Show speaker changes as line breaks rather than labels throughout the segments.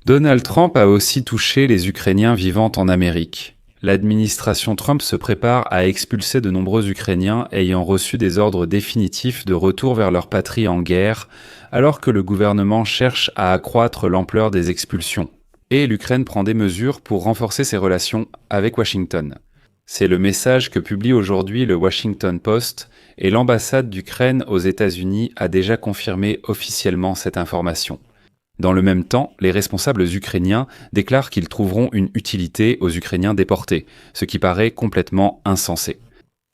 Donald Trump a aussi touché les Ukrainiens vivant en Amérique. L'administration Trump se prépare à expulser de nombreux Ukrainiens ayant reçu des ordres définitifs de retour vers leur patrie en guerre, alors que le gouvernement cherche à accroître l'ampleur des expulsions. Et l'Ukraine prend des mesures pour renforcer ses relations avec Washington. C'est le message que publie aujourd'hui le Washington Post, et l'ambassade d'Ukraine aux États-Unis a déjà confirmé officiellement cette information. Dans le même temps, les responsables ukrainiens déclarent qu'ils trouveront une utilité aux Ukrainiens déportés, ce qui paraît complètement insensé.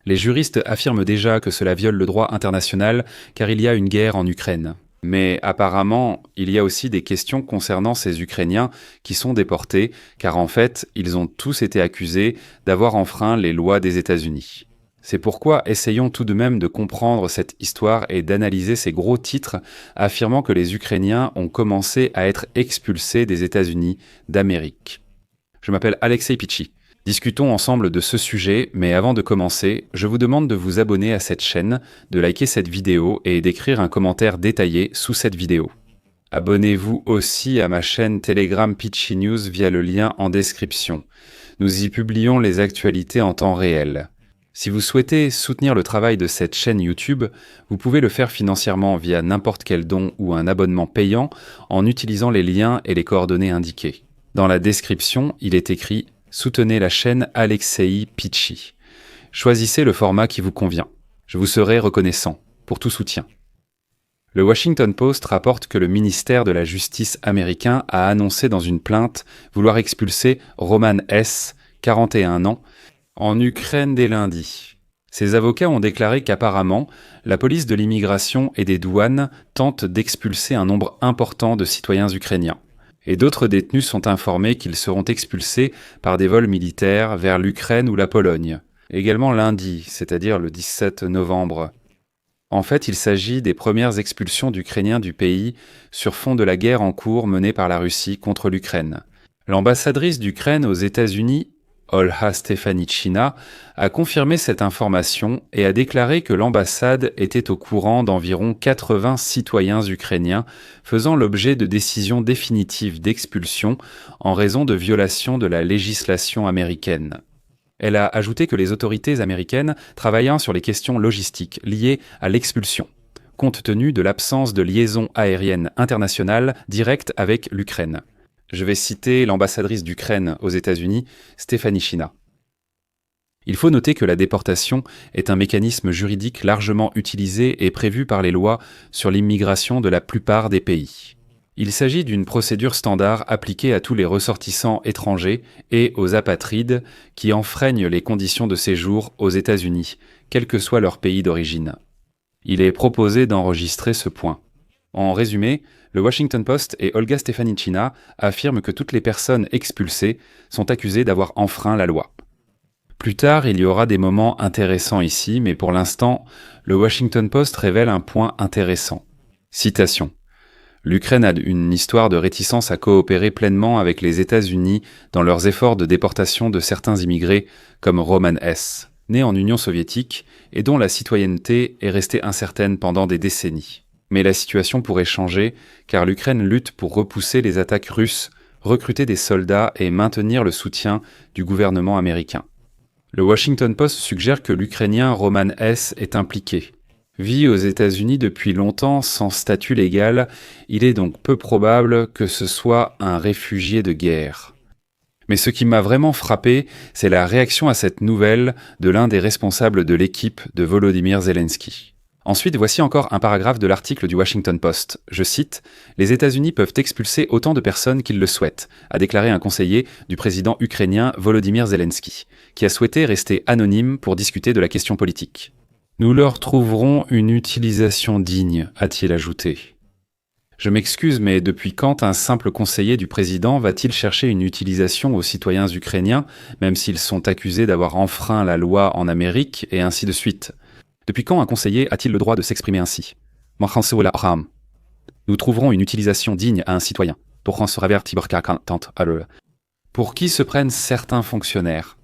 Les juristes affirment déjà que cela viole le droit international car il y a une guerre en Ukraine. Mais apparemment, il y a aussi des questions concernant ces Ukrainiens qui sont déportés, car en fait, ils ont tous été accusés d'avoir enfreint les lois des États-Unis. C'est pourquoi essayons tout de même de comprendre cette histoire et d'analyser ces gros titres affirmant que les Ukrainiens ont commencé à être expulsés des États-Unis d'Amérique. Je m'appelle Alexei Pichi. Discutons ensemble de ce sujet, mais avant de commencer, je vous demande de vous abonner à cette chaîne, de liker cette vidéo et d'écrire un commentaire détaillé sous cette vidéo. Abonnez-vous aussi à ma chaîne Telegram Pichi News via le lien en description. Nous y publions les actualités en temps réel. Si vous souhaitez soutenir le travail de cette chaîne YouTube, vous pouvez le faire financièrement via n'importe quel don ou un abonnement payant en utilisant les liens et les coordonnées indiqués. Dans la description, il est écrit « Soutenez la chaîne Alexei Pichi ». Choisissez le format qui vous convient. Je vous serai reconnaissant pour tout soutien. Le Washington Post rapporte que le ministère de la Justice américain a annoncé dans une plainte vouloir expulser Roman S., 41 ans, en Ukraine dès lundi. Ses avocats ont déclaré qu'apparemment, la police de l'immigration et des douanes tente d'expulser un nombre important de citoyens ukrainiens. Et d'autres détenus sont informés qu'ils seront expulsés par des vols militaires vers l'Ukraine ou la Pologne. Également lundi, c'est-à-dire le 17 novembre. En fait, il s'agit des premières expulsions d'Ukrainiens du pays sur fond de la guerre en cours menée par la Russie contre l'Ukraine. L'ambassadrice d'Ukraine aux États-Unis, Olha Stefanichyna, a confirmé cette information et a déclaré que l'ambassade était au courant d'environ 80 citoyens ukrainiens faisant l'objet de décisions définitives d'expulsion en raison de violations de la législation américaine. Elle a ajouté que les autorités américaines travaillaient sur les questions logistiques liées à l'expulsion, compte tenu de l'absence de liaison aérienne internationale directe avec l'Ukraine. Je vais citer l'ambassadrice d'Ukraine aux États-Unis, Stefanichyna. Il faut noter que la déportation est un mécanisme juridique largement utilisé et prévu par les lois sur l'immigration de la plupart des pays. Il s'agit d'une procédure standard appliquée à tous les ressortissants étrangers et aux apatrides qui enfreignent les conditions de séjour aux États-Unis, quel que soit leur pays d'origine. Il est proposé d'enregistrer ce point. En résumé, le Washington Post et Olga Stefanichyna affirment que toutes les personnes expulsées sont accusées d'avoir enfreint la loi. Plus tard, il y aura des moments intéressants ici, mais pour l'instant, le Washington Post révèle un point intéressant. Citation. L'Ukraine a une histoire de réticence à coopérer pleinement avec les États-Unis dans leurs efforts de déportation de certains immigrés comme Roman S., né en Union soviétique et dont la citoyenneté est restée incertaine pendant des décennies. Mais la situation pourrait changer, car l'Ukraine lutte pour repousser les attaques russes, recruter des soldats et maintenir le soutien du gouvernement américain. Le Washington Post suggère que l'Ukrainien Roman S. est impliqué. Vit aux États-Unis depuis longtemps sans statut légal, il est donc peu probable que ce soit un réfugié de guerre. Mais ce qui m'a vraiment frappé, c'est la réaction à cette nouvelle de l'un des responsables de l'équipe de Volodymyr Zelensky. Ensuite, voici encore un paragraphe de l'article du Washington Post. Je cite « Les États-Unis peuvent expulser autant de personnes qu'ils le souhaitent », a déclaré un conseiller du président ukrainien Volodymyr Zelensky, qui a souhaité rester anonyme pour discuter de la question politique. « Nous leur trouverons une utilisation digne », a-t-il ajouté. Je m'excuse, mais depuis quand un simple conseiller du président va-t-il chercher une utilisation aux citoyens ukrainiens, même s'ils sont accusés d'avoir enfreint la loi en Amérique, et ainsi de suite ? Depuis quand un conseiller a-t-il le droit de s'exprimer ainsi ? Nous trouverons une utilisation digne à un citoyen. Pour qui se prennent certains fonctionnaires ?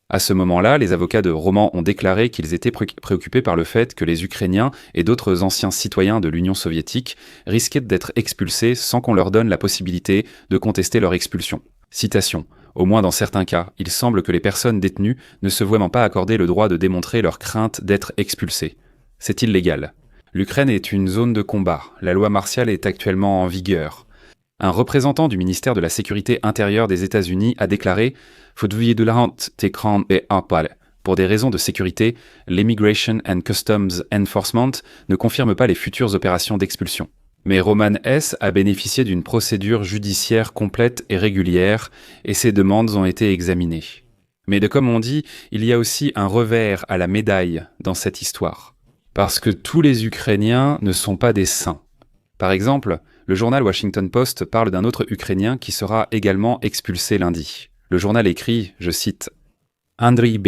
À ce moment-là, les avocats de Roman ont déclaré qu'ils étaient préoccupés par le fait que les Ukrainiens et d'autres anciens citoyens de l'Union soviétique risquaient d'être expulsés sans qu'on leur donne la possibilité de contester leur expulsion. Citation. Au moins dans certains cas, il semble que les personnes détenues ne se voient même pas accorder le droit de démontrer leur crainte d'être expulsées. C'est illégal. L'Ukraine est une zone de combat. La loi martiale est actuellement en vigueur. Un représentant du ministère de la Sécurité intérieure des États-Unis a déclaré « Pour des raisons de sécurité, l'Immigration and Customs Enforcement ne confirme pas les futures opérations d'expulsion. » Mais Roman S. a bénéficié d'une procédure judiciaire complète et régulière, et ses demandes ont été examinées. Mais comme on dit, il y a aussi un revers à la médaille dans cette histoire. Parce que tous les Ukrainiens ne sont pas des saints. Par exemple, le journal Washington Post parle d'un autre Ukrainien qui sera également expulsé lundi. Le journal écrit, je cite, « Andriy B.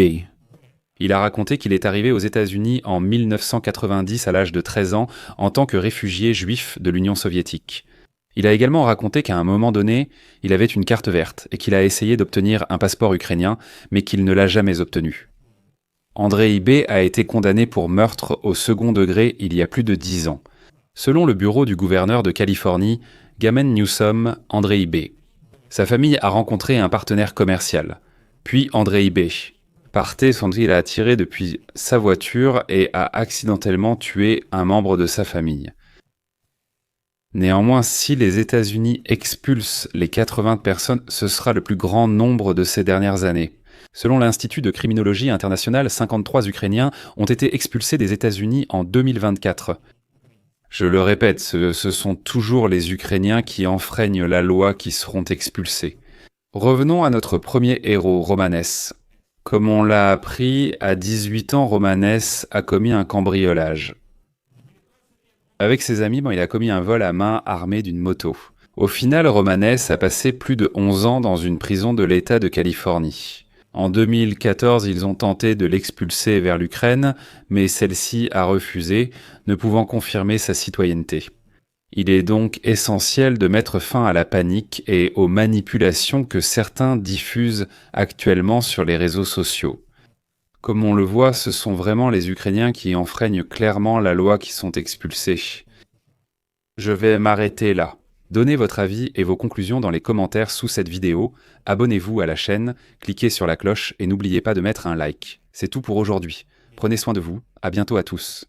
Il a raconté qu'il est arrivé aux États-Unis en 1990 à l'âge de 13 ans en tant que réfugié juif de l'Union soviétique. Il a également raconté qu'à un moment donné, il avait une carte verte et qu'il a essayé d'obtenir un passeport ukrainien, mais qu'il ne l'a jamais obtenu. Andriy B. a été condamné pour meurtre au second degré il y a plus de 10 ans. Selon le bureau du gouverneur de Californie, Gavin Newsom, Andriy B. Sa famille a rencontré un partenaire commercial, puis Andriy B. Partait sans il a tiré depuis sa voiture et a accidentellement tué un membre de sa famille. Néanmoins, si les États-Unis expulsent les 80 personnes, ce sera le plus grand nombre de ces dernières années. Selon l'Institut de criminologie internationale, 53 Ukrainiens ont été expulsés des États-Unis en 2024. Je le répète, ce sont toujours les Ukrainiens qui enfreignent la loi qui seront expulsés. Revenons à notre premier héros, Roman S. Comme on l'a appris, à 18 ans, Roman S. a commis un cambriolage. Avec ses amis, il a commis un vol à main armé d'une moto. Au final, Roman S. a passé plus de 11 ans dans une prison de l'État de Californie. En 2014, ils ont tenté de l'expulser vers l'Ukraine, mais celle-ci a refusé, ne pouvant confirmer sa citoyenneté. Il est donc essentiel de mettre fin à la panique et aux manipulations que certains diffusent actuellement sur les réseaux sociaux. Comme on le voit, ce sont vraiment les Ukrainiens qui enfreignent clairement la loi qui sont expulsés. Je vais m'arrêter là. Donnez votre avis et vos conclusions dans les commentaires sous cette vidéo, abonnez-vous à la chaîne, cliquez sur la cloche et n'oubliez pas de mettre un like. C'est tout pour aujourd'hui. Prenez soin de vous, à bientôt à tous.